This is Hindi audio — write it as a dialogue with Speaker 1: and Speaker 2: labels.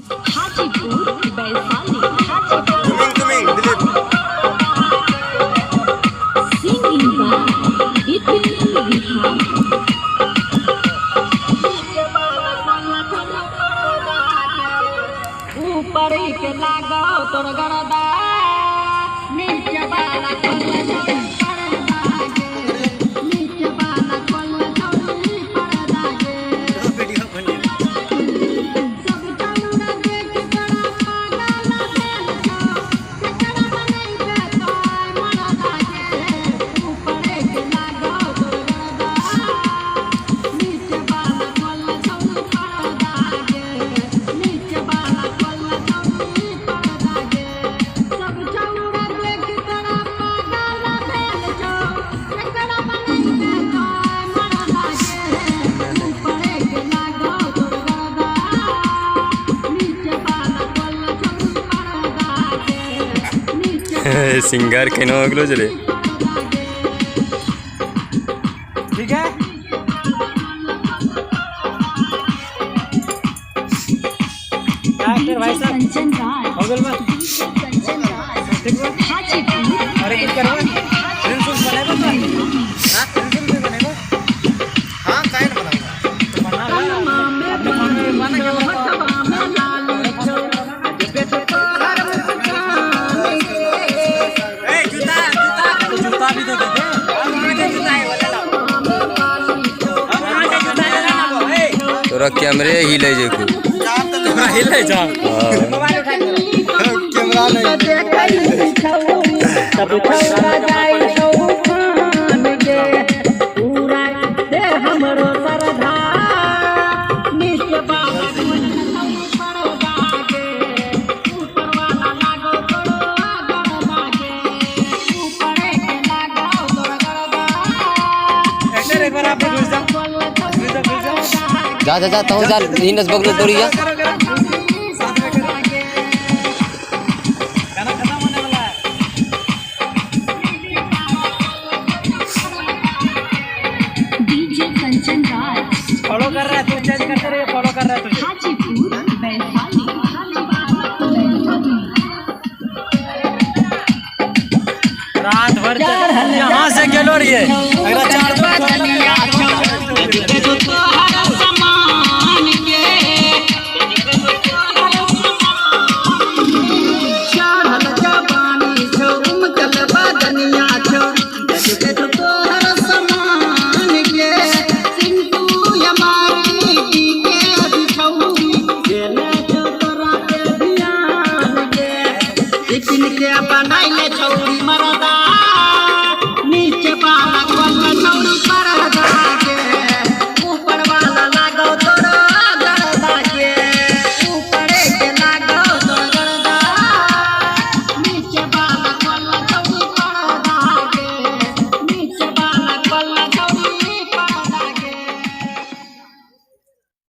Speaker 1: हाजीपुर वैशाली
Speaker 2: तुम्हें दिलीप
Speaker 1: सिंगिंग बाय इतनी बिहार ऊपर के लागो तोर गरदा नीचे वाला
Speaker 3: सिंगर के नाम अगलो चले
Speaker 2: ठीक है भाई साहब
Speaker 1: कंचन राज
Speaker 2: होगल में
Speaker 1: कंचन राज हाजीपुर
Speaker 2: अरे कुछ करो रील शूट बनाएगा तो हां रील शूट बनाएगा हां काहे ना बनाऊंगा तो बना अपने फोन में बना के जूता भी तो दे दे जूता है वाला
Speaker 3: तोरा कैमरे हिले जे को
Speaker 2: तोरा हिले जा मोबाइल उठा कैमरा नहीं
Speaker 1: तब छौरा जाई चौहान गे पूरा दे हमरो सरधा नीचे बाबा पड़ोगा गे ऊपर वाला लागो तोरो गरबा गे ऊपर के लागो तोरो गरबा
Speaker 2: ऐसे एक बार आप घुस जा
Speaker 3: जा तो जा इनस बगल दौड़ी जा
Speaker 2: गाना खत्म होने वाला है
Speaker 1: डीजे कंचन राज
Speaker 2: फॉलो कर रहा है तू चेंज करते रहिए फॉलो कर रहा है तुझे
Speaker 1: हाजीपुर वैशाली
Speaker 2: रात भर यहाँ से गेलो रहिए अगर चार
Speaker 1: बनाइले छौरी